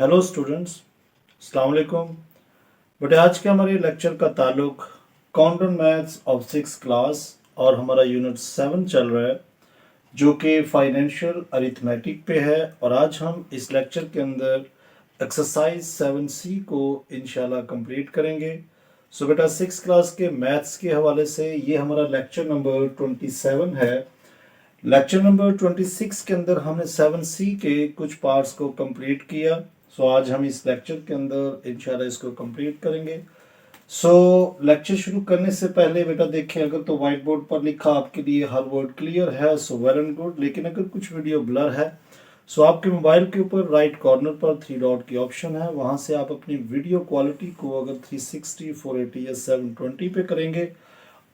Hello students, अस्सलाम वालेकुम। बेटे आज के हमारे लेक्चर का ताल्लुक काउंटर मैथ्स ऑफ 6 क्लास और हमारा यूनिट 7 चल रहा है जो कि फाइनेंशियल अरिथमेटिक पे है। और आज हम इस लेक्चर के अंदर एक्सरसाइज 7C को इंशाल्लाह कंप्लीट करेंगे। सो बेटा 6 क्लास के मैथ्स के हवाले से ये हमारा लेक्चर नंबर 27 है। लेक्चर नंबर 26 के अंदर हमने 7C के कुछ पार्ट्स को कंप्लीट किया। सो आज हम इस लेक्चर के अंदर इंशाल्लाह इसको कंप्लीट करेंगे। सो लेक्चर शुरू करने से पहले बेटा देखें, अगर तो व्हाइट बोर्ड पर लिखा आपके लिए हर वर्ड क्लियर है सो वेल एंड गुड, लेकिन अगर कुछ वीडियो ब्लर है सो आपके मोबाइल के ऊपर राइट कॉर्नर पर 3 डॉट की ऑप्शन है, वहां से आप अपनी वीडियो क्वालिटी को अगर 360, 480 या 720 पे करेंगे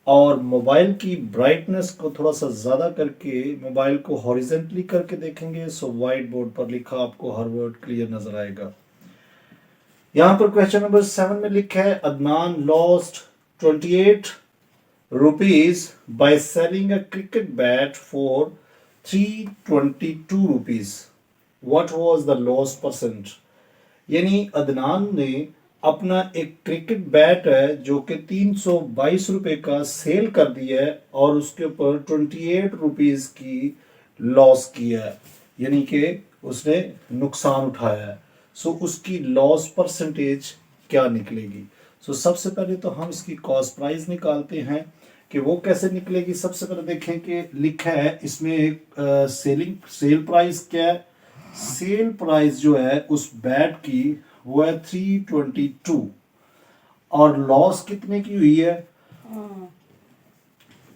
और मोबाइल की ब्राइटनेस को थोड़ा सा ज़्यादा करके मोबाइल को हॉरिजेंटली करके देखेंगे सो व्हाइट बोर्ड पर लिखा आपको हर वर्ड क्लियर नजर आएगा। यहाँ पर क्वेश्चन नंबर 7 में लिखा है Adnan lost 28 rupees by selling a cricket bat for 322 rupees. What was the loss percent. यानी अदनान ने अपना एक क्रिकेट बैट है जो कि 322 रुपए का सेल कर दिया है और उसके ऊपर 28 रुपीज की लॉस किया है, यानी कि उसने नुकसान उठाया है। सो उसकी लॉस परसेंटेज क्या निकलेगी। सो सबसे पहले तो हम इसकी कॉस्ट प्राइस निकालते हैं कि वो कैसे निकलेगी। सबसे पहले देखें कि लिखा है इसमें एक सेल प्राइस क्या है। सेल प्राइस जो है उस बैट की वो है 322 और लॉस कितने की हुई है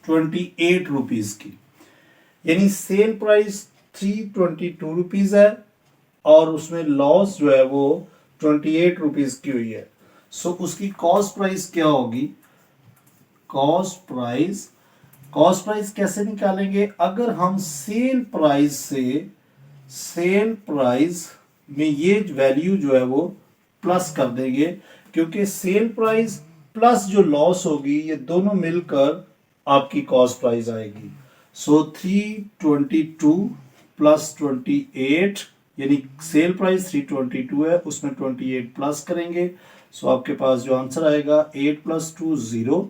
28 रुपीज की। यानी सेल प्राइस 322 रुपीज है और उसमें लॉस जो है वो 28 रुपीज की हुई है। सो उसकी कॉस्ट प्राइस क्या होगी। कॉस्ट प्राइस कैसे निकालेंगे। अगर हम सेल प्राइस में ये वैल्यू जो है वो प्लस कर देंगे, क्योंकि सेल प्राइस प्लस जो लॉस होगी ये दोनों मिलकर आपकी कॉस्ट प्राइस आएगी। सो 322 प्लस 28, यानी सेल प्राइस 322 है, उसमें 28 प्लस करेंगे। सो आपके पास जो आंसर आएगा 8 + 2 0,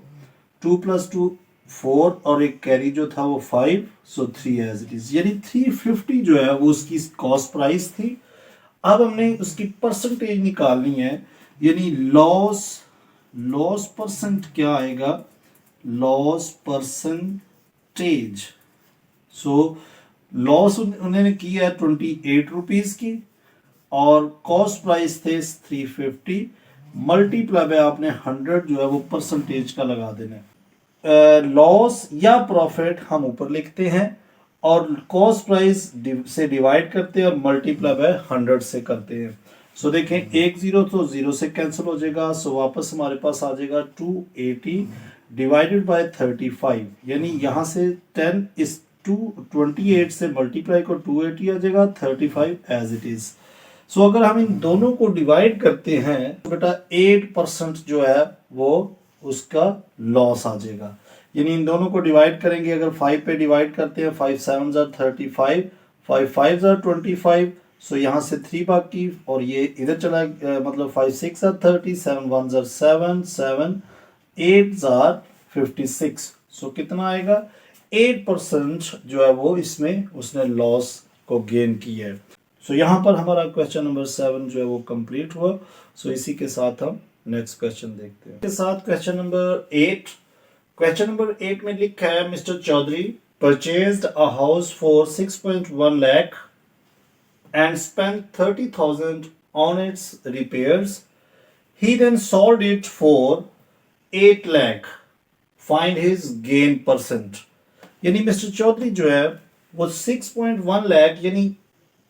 2 + 2 4 और एक कैरी जो था वो 5, सो 3 एज इट इज। यानी 350 जो है वो उसकी कॉस्ट प्राइस थी। अब हमने उसकी परसेंटेज निकालनी है, यानी लॉस परसेंट क्या आएगा। लॉस परसेंटेज सो लॉस उन्होंने किया है 28 रुपीज की और कॉस्ट प्राइस थे 350, मल्टीप्लाई बाय आपने 100 जो है वो परसेंटेज का लगा देना है। लॉस या प्रॉफिट हम ऊपर लिखते हैं और कॉस्ट प्राइस से डिवाइड करते हैं और मल्टीप्लाई बाय 100 से करते हैं। सो देखें एक 0 तो 0 से कैंसिल हो जाएगा, सो वापस हमारे पास आ जाएगा 280 डिवाइडेड बाय 35, यानी यहां से 10 इस 228 से मल्टीप्लाई को 280 आ जाएगा, 35 एज इट इज। सो अगर हम इन दोनों को डिवाइड करते हैं तो बेटा 8% जो है वो उसका लॉस आ जाएगा। यानी इन दोनों को डिवाइड करेंगे, अगर 5 पे डिवाइड करते हैं 5 7 35, 5 5 25, सो यहाँ से 3 बाकी और ये इधर चला मतलब 5 6 30, 7 1 7 7 8 56, सो कितना आएगा 8% जो है वो इसमें उसने लॉस को गेन किया है। सो यहाँ पर हमारा क्वेश्चन नंबर 7 जो है वो कंप्लीट हुआ। सो इसी के साथ हम नेक्स्ट क्वेश्चन देखते हैं। इसके साथ क्वेश्चन नंबर 8। क्वेश्चन नंबर 8 में लिखा है mister Chaudhary purchased a house for 6.1 lakh and spent 30,000 on its repairs. He then sold it for 8 lakh. Find his gain percent. यानी मिस्टर चौधरी जो है वो 6.1 लाख यानी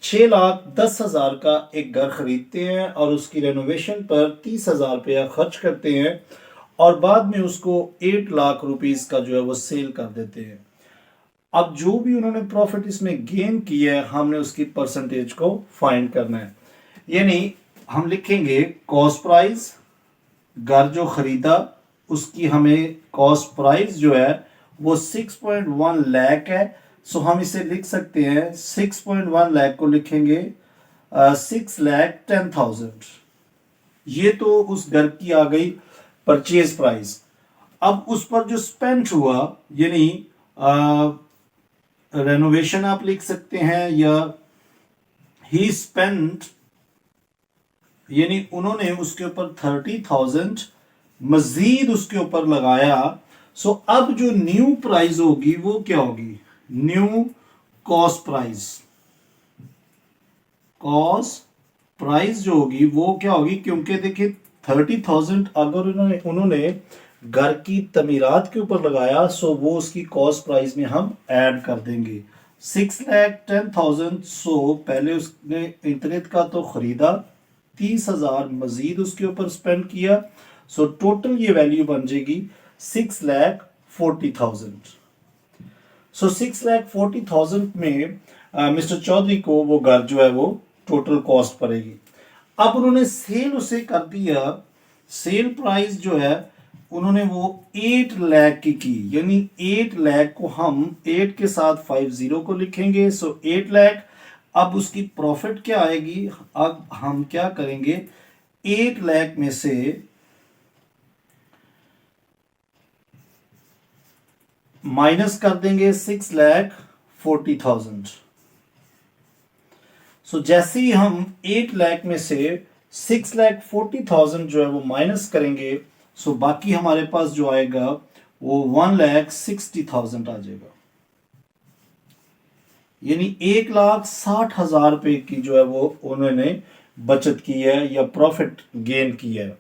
6,10,000 का एक घर खरीदते हैं और उसकी रेनोवेशन पर 30,000 रुपया खर्च करते हैं और बाद में उसको 8 लाख रुपीस का जो है वो सेल कर देते हैं। अब जो भी उन्होंने प्रॉफिट इसमें गेन किया है हमने उसकी परसेंटेज को फाइंड करना है। यानी हम लिखेंगे कॉस्ट प्राइस, घर जो खरीदा उसकी हमें कॉस्ट प्राइस जो है वो 6.1 लाख है। सो हम इसे लिख सकते हैं 6.1 लाख को लिखेंगे 6,10,000। ये तो उस घर की आ गई परचेज प्राइस। अब उस पर जो स्पेंड हुआ, यानी रेनोवेशन आप लिख सकते हैं, या ही स्पेंट, यानी उन्होंने उसके ऊपर 30,000 मजीद उसके ऊपर लगाया। सो अब जो न्यू प्राइस होगी वो क्या होगी? New cost price. Cost price जो होगी वो क्या होगी? क्योंकि देखिए 30,000 अगर उन्होंने घर की तमीरात के ऊपर लगाया, सो वो उसकी कॉस्ट प्राइस में हम ऐड कर देंगे। 6,10,000। सो पहले उसने इंटरनेट का तो खरीदा, 30,000 मजीद उसके ऊपर स्पेंड किया, सो टोटल ये वैल्यू बन जाएगी 6,40,000। सो 6,40,000 में मिस्टर चौधरी को वो घर जो है वो टोटल कॉस्ट पड़ेगी। अब उन्होंने सेल उसे कर दिया, सेल प्राइस जो है उन्होंने वो 8 लाख की, यानी 8 लाख को हम 8 के साथ 50 को लिखेंगे, सो 8 लाख। अब उसकी प्रॉफिट क्या आएगी? अब हम क्या करेंगे, 8 लाख में से माइनस कर देंगे 6,40,000। सो जैसे ही हम 8 लाख में से 6,40,000 जो है वो माइनस करेंगे, सो बाकी हमारे पास जो आएगा वो 1,60,000 आ जाएगा। यानी 1,60,000 रुपए की जो है वो उन्होंने बचत की है या प्रॉफिट गेन किया है।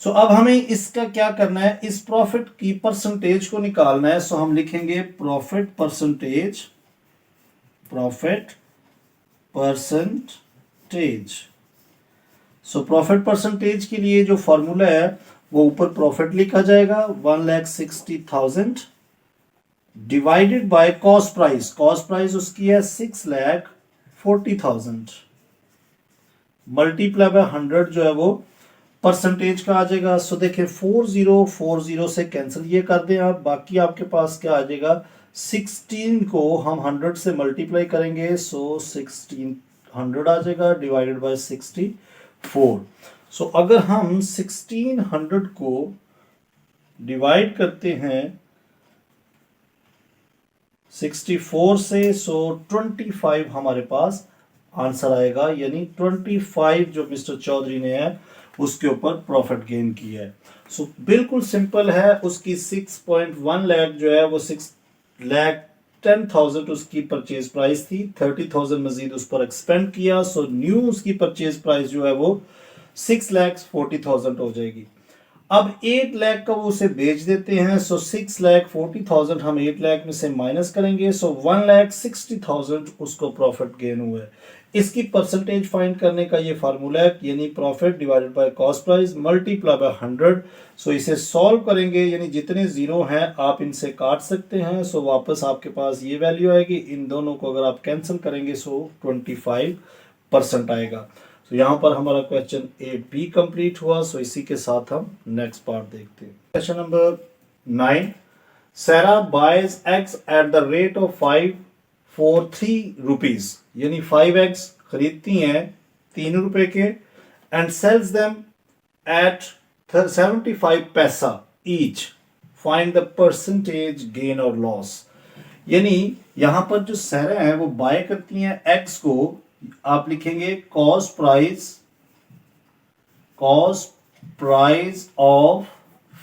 सो अब हमें इसका क्या करना है? इस प्रॉफिट की परसेंटेज को निकालना है। सो हम लिखेंगे profit percentage, profit percentage. So profit percentage के लिए जो फॉर्मूला है वो ऊपर प्रॉफिट लिखा जाएगा 1,60,000 divided by cost price. Cost price उसकी है 6,40,000 मल्टीप्लाई बाय 100 जो है वो परसेंटेज का आ जाएगा। सो देखिए 4040 से कैंसिल ये कर दें आप, बाकी आपके पास क्या आ जाएगा? 16 को हम 100 से मल्टीप्लाई करेंगे, सो 1600 आ जाएगा डिवाइडेड बाय 64। सो अगर हम 1600 को डिवाइड करते हैं 64 से, सो 25 हमारे पास आंसर आएगा, यानी 25 जो मिस्टर चौधरी ने है उसके ऊपर प्रॉफिट गेन किया है। सो बिल्कुल सिंपल है। उसकी 6.1 लाख जो है वो 6,10,000 उसकी परचेज प्राइस थी, 30,000 मजीद उस पर एक्सपेंड किया, सो न्यू उसकी परचेज प्राइस जो है वो 6,40,000 हो जाएगी। अब 8 लाख का वो उसे बेच देते हैं, सो 6,40,000 हम 8 लाख में से माइनस करेंगे, सो 1,60,000 उसको प्रॉफिट गेन हुआ है। इसकी परसेंटेज फाइंड करने का ये फार्मूला है, यानी profit divided by cost price multiply by 100। सो इसे सॉल्व करेंगे, यानी जितने जीरो हैं आप इनसे काट सकते हैं, सो वापस आपके पास ये वैल्यू आएगी। इन दोनों को अगर आप कैंसिल करेंगे सो 25% आएगा। तो यहाँ पर हमारा क्वेश्चन 8B कंप्लीट हुआ। सो इसी के साथ हम नेक्स्ट पार्ट देखते हैं। Question number 9, Sarah buys eggs at the rate of 5 for 3 rupees, यानी 5 eggs खरीदती हैं 3 रुपए के, and sells them at 75 पैसा each. Find the percentage gain or loss. यानी यहां पर जो सैरा है वो बाय करती हैं एग्स को, आप लिखेंगे cost price of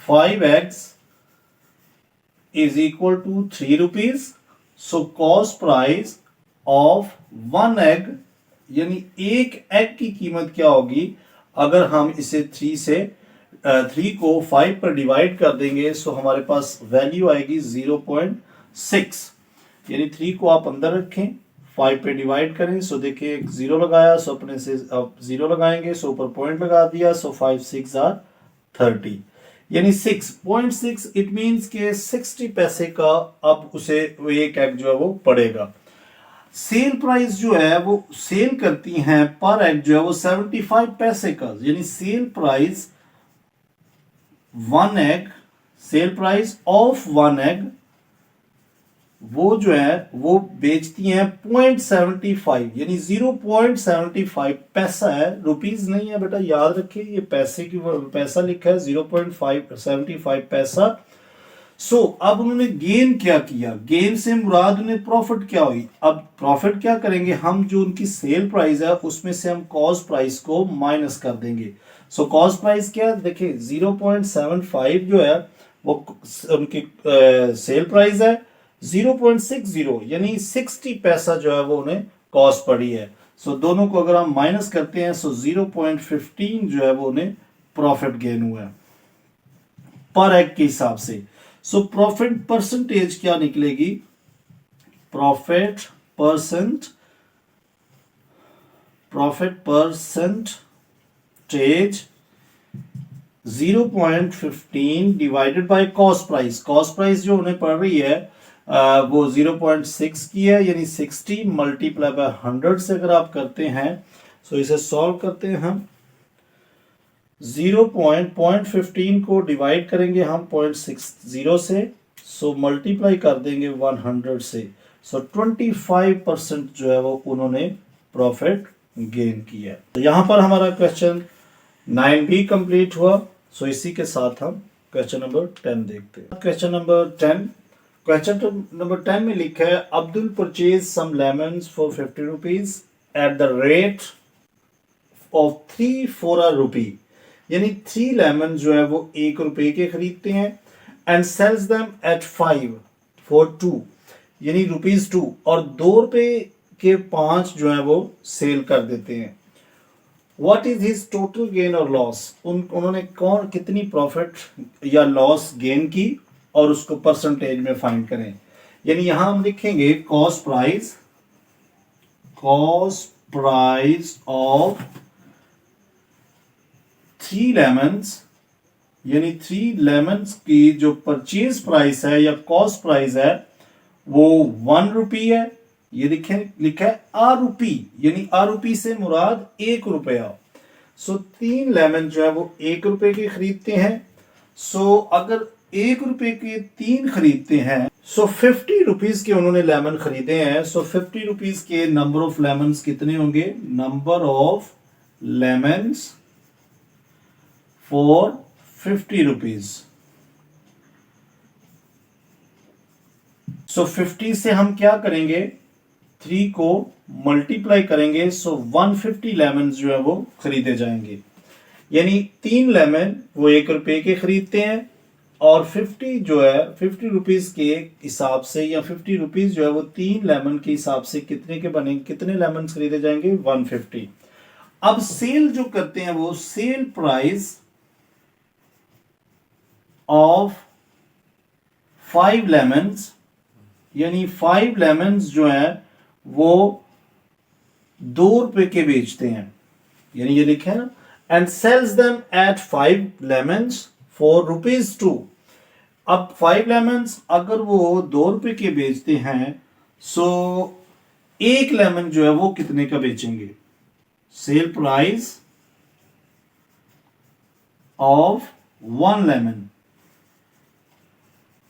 5 eggs is equal to 3 rupees. So cost price of 1 egg, यानी एक एग की कीमत क्या होगी? अगर हम इसे 3 को 5 पर डिवाइड कर देंगे, सो हमारे पास वैल्यू आएगी 0.6। यानी 3 को आप अंदर रखें, 5 पे डिवाइड करें, सो देखिए 0 लगाया, सो अपने से अब 0 लगाएंगे, सो ऊपर पॉइंट लगा दिया, सो 5 6 आर 30, यानी 6.6। इट मींस के 60 पैसे का अब उसे वो एक एग जो है वो पड़ेगा। सेल प्राइस जो है वो सेल करती हैं पर एग जो है वो 75 पैसे का, यानी sale price 1 egg, cell price of 1 egg वो जो है वो बेचती हैं 0.75 यानी 0.75 पैसा है, रुपीज नहीं है बेटा, याद रखिए ये पैसे की पैसा लिखा है 0.575 पैसा। अब उन्होंने गेन क्या किया, गेन से मुराद उन्हें प्रॉफिट क्या हुई। अब प्रॉफिट क्या करेंगे हम, जो उनकी सेल प्राइस है उसमें से हम कॉस्ट प्राइस को माइनस कर देंगे। कॉस्ट प्राइस क्या देखिए 0.75 जो है वो उनकी सेल प्राइस है, 0.60 यानी 60 पैसा जो है वो उन्हें कॉस्ट पड़ी है। दोनों को अगर हम माइनस करते हैं 0.15 जो है वो उन्हें प्रॉफिट गेन हुआ है पर एग के हिसाब से। प्रॉफिट परसेंटेज क्या निकलेगी, profit percentage 0.15 divided by cost price. Cost price जो उन्हें पड़ रही है वो 0.6 की है, यानी 60 मल्टीप्लाई बाय 100 से अगर आप करते हैं इसे सॉल्व करते हैं हम। 0.15 को डिवाइड करेंगे हम 0.60 से, मल्टीप्लाई कर देंगे 100 से। 25% जो है वो उन्होंने प्रॉफिट गेन किया। तो यहां पर हमारा क्वेश्चन 9 भी कंप्लीट हुआ। इसी के साथ हम क्वेश्चन नंबर 10 देखते हैं। क्वेश्चन नंबर 10 में लिखा है Abdul purchase some lemons for 50 rupees at the rate of 3 for a rupee, यानी 3 लेमन जो है वो 1 रुपए के खरीदते हैं, and sells them at 5 for 2 यानी ₹2, और 2 रुपए के 5 जो है वो सेल कर देते हैं। What is his total gain और लॉस, उन्होंने कितनी प्रॉफिट या लॉस गेन की और उसको परसेंटेज में फाइंड करें। यानी यहां हम लिखेंगे कॉस्ट प्राइस ऑफ 3 लेमन्स, यानी 3 लेमन्स की जो परचेज प्राइस है या कॉस्ट प्राइस है वो 1 रुपी है। ये लिखा है ₹, यानी ₹, से मुराद 1 रुपया। 3 लेमन जो है वो 1 रुपए के खरीदते हैं। अगर 1 रुपए के 3 खरीदते हैं 50 रुपीज के उन्होंने लेमन खरीदे हैं। 50 रुपीज के नंबर ऑफ लेमन कितने होंगे, number of lemons for 50 rupees. 50 से हम क्या करेंगे, 3 को मल्टीप्लाई करेंगे 150 लेमन जो है वो खरीदे जाएंगे। यानी 3 लेमन वो 1 रुपए के खरीदते हैं, और 50 जो है 50 रुपीज के हिसाब से, या 50 रुपीज जो है वो 3 लेमन के हिसाब से कितने के बनेंगे, कितने लेमन खरीदे जाएंगे, 150। अब सेल जो करते हैं वो सेल प्राइस ऑफ 5 लेमन्स, यानी 5 लेमन्स जो है वो 2 रुपए के बेचते हैं, यानी ये लिखे है ना, and sells them at 5 lemons for ₹2। अब 5 लेमन्स अगर वो 2 रुपए के बेचते हैं, 1 लेमन जो है वो कितने का बेचेंगे, cell price of 1 lemon.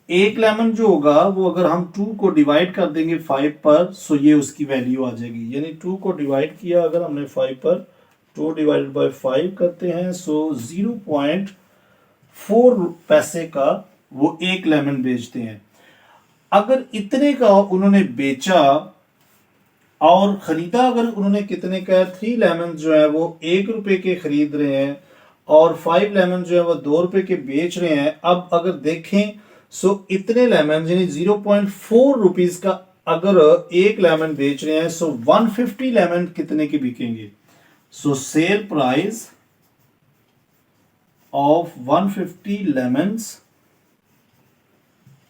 1 lemon जो होगा वो अगर हम 2 को डिवाइड कर देंगे 5 पर, ये उसकी वैल्यू आ जाएगी। यानी 2 को डिवाइड किया अगर हमने 5 पर, 2 डिवाइडेड बाय 5 करते हैं, 0.4 पैसे का वो 1 लेमन बेचते हैं। अगर इतने का उन्होंने बेचा और खरीदा, अगर उन्होंने कितने का, 3 लेमन जो है वो 1 रुपए के खरीद रहे हैं, और 5 लेमन जो है वो 2 रुपए के बेच रहे हैं। अब अगर देखें इतने लेमन यानी 0.4 रुपीज का अगर 1 लेमन बेच रहे हैं, 150 लेमन कितने के बिकेंगे। Sale price of 150 lemons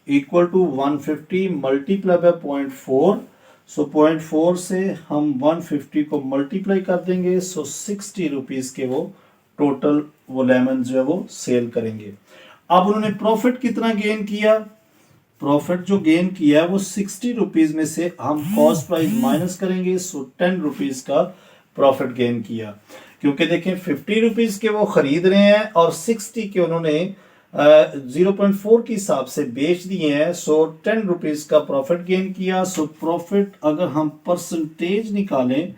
equal to 150 multiply by 0.4। 0.4 से हम 150 को मल्टीप्लाई कर देंगे, 60 रुपीज के वो टोटल वो लेमन जो है वो सेल करेंगे। अब उन्होंने प्रॉफिट कितना गेन किया, प्रॉफिट जो गेन किया है वो 60 रुपीज में से हम कॉस्ट प्राइस माइनस करेंगे, 10 रुपीज का प्रॉफिट गेन किया। क्योंकि देखें 50 रुपीज के वो खरीद रहे हैं और 60 के उन्होंने 0.4 के हिसाब से बेच दिए हैं, सो 10 रुपीज का प्रॉफिट गेन किया। सो प्रॉफिट अगर हम परसेंटेज निकालें,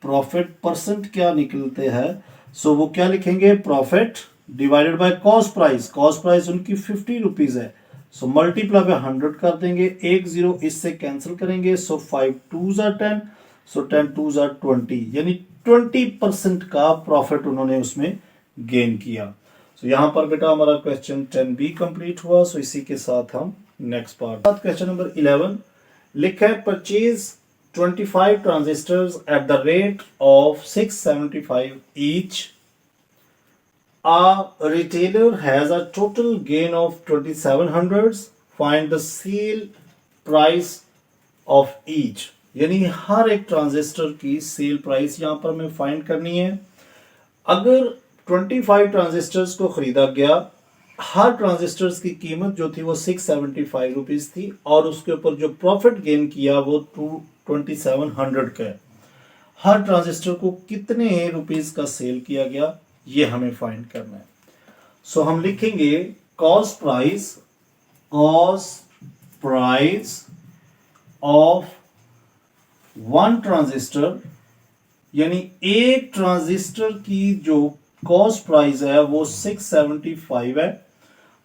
प्रॉफिट परसेंट क्या निकलते हैं, सो वो क्या लिखेंगे, profit divided by cost price. Cost price उनकी 50 रुपीज है, सो मल्टीप्लाई बाय 100 कर देंगे, एक जीरो इससे कैंसिल करेंगे, सो 5 2s are 10, so 10 2s are 20, यानी 20% का प्रॉफिट उन्होंने उसमें गेन किया। सो यहाँ पर बेटा हमारा क्वेश्चन 10B कंप्लीट हुआ। सो इसी के साथ हम नेक्स्ट पार्ट, क्वेश्चन नंबर 11 लिखा है, purchase 25 transistors eight the rate of 675 each. A retailer has a total gain of 2700. Find the sale price of each. यानी हर एक ट्रांजिस्टर की सेल प्राइस यहां पर हमें फाइंड करनी है। अगर 25 ट्रांजिस्टर्स को खरीदा गया, हर ट्रांजिस्टर्स की कीमत जो थी वो 675 रुपीज थी, और उसके ऊपर जो प्रॉफिट गेन किया वो 2700 का है। हर ट्रांजिस्टर को कितने रुपीज का सेल किया गया, ये हमें फाइंड करना है। सो हम लिखेंगे cost price of one transistor, यानी एक ट्रांजिस्टर की जो कॉस्ट प्राइस है वो 675 है।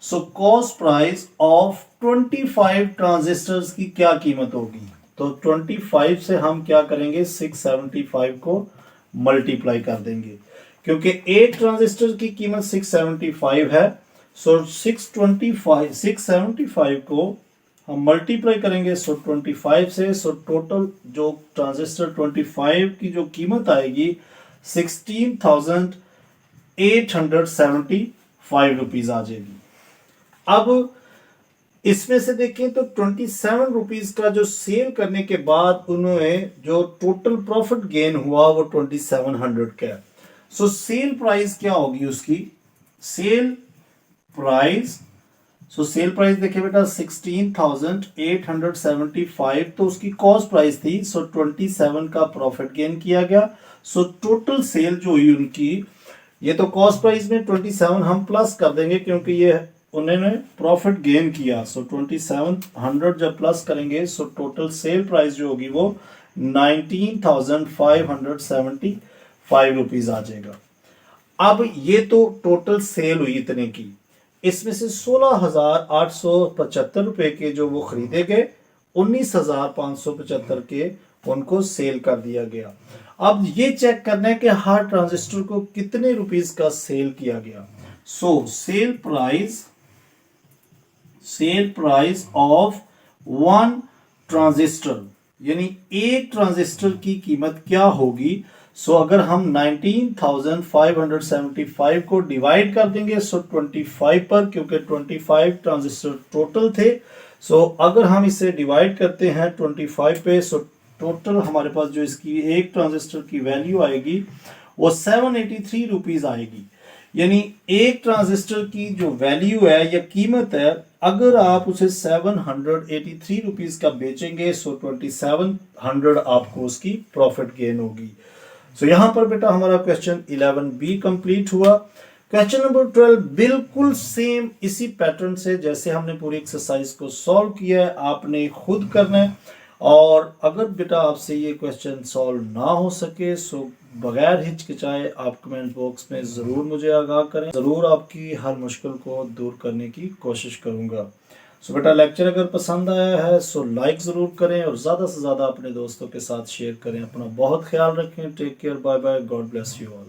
So cost price of 25 transistors की क्या कीमत होगी, तो 25 से हम क्या करेंगे, 675 को मल्टीप्लाई कर देंगे, क्योंकि एक ट्रांजिस्टर की कीमत 675 है। सो 675 को हम मल्टीप्लाई करेंगे, सो 25 से, सो टोटल जो ट्रांजिस्टर 25 की जो कीमत आएगी 16,875 रुपीज आ जाएगी। अब इसमें से देखें तो 27 रुपीज का जो सेल करने के बाद उन्होंने जो टोटल प्रॉफिट गेन हुआ वो 2700 का है। सो सेल प्राइस क्या होगी उसकी, सेल प्राइस, सो सेल प्राइस देखिए बेटा 16,875, तो उसकी कॉस्ट प्राइस थी, सो 27 का प्रॉफिट गेन किया गया। सो टोटल सेल जो हुई उनकी, ये तो कॉस्ट प्राइस में 27 हम प्लस कर देंगे क्योंकि ये उन्होंने प्रॉफिट गेन किया। सो 2700 जब प्लस करेंगे, सो टोटल सेल प्राइस जो होगी वो 19,575 रुपीज आ जाएगा। अब ये तो टोटल सेल हुई इतने की, इसमें से 16,875 रुपए के जो वो खरीदे गए, 19,575 के उनको सेल कर दिया गया। अब ये चेक करना है कि हर ट्रांजिस्टर को कितने रुपीस का सेल किया गया। So sale price of one transistor, यानी एक ट्रांजिस्टर की कीमत क्या होगी। सो अगर हम 19,575 को डिवाइड कर देंगे, सो 25 पर, क्योंकि 25 ट्रांजिस्टर टोटल थे। सो अगर हम इसे डिवाइड करते हैं 25 पे, सो टोटल हमारे पास जो इसकी एक ट्रांजिस्टर की वैल्यू आएगी वो 783 रुपीज आएगी। यानी एक ट्रांजिस्टर की जो वैल्यू है या कीमत है, अगर आप उसे 783 रुपीज का बेचेंगे, सो 2700 आपको उसकी प्रॉफिट गेन होगी। सो यहां पर बेटा हमारा क्वेश्चन 11B कंप्लीट हुआ। क्वेश्चन नंबर 12 बिल्कुल सेम इसी पैटर्न से जैसे हमने पूरी एक्सरसाइज को सॉल्व किया है, आपने खुद करना है। और अगर बेटा आपसे ये क्वेश्चन सॉल्व ना हो सके, सो बगैर हिचकिचाए आप कमेंट बॉक्स में ज़रूर मुझे आगाह करें, ज़रूर आपकी हर मुश्किल को दूर करने की कोशिश करूँगा। सो बेटा लेक्चर अगर पसंद आया है सो लाइक ज़रूर करें और ज़्यादा से ज़्यादा अपने दोस्तों के साथ शेयर करें। अपना बहुत ख्याल रखें। Take care, bye bye, God bless you all.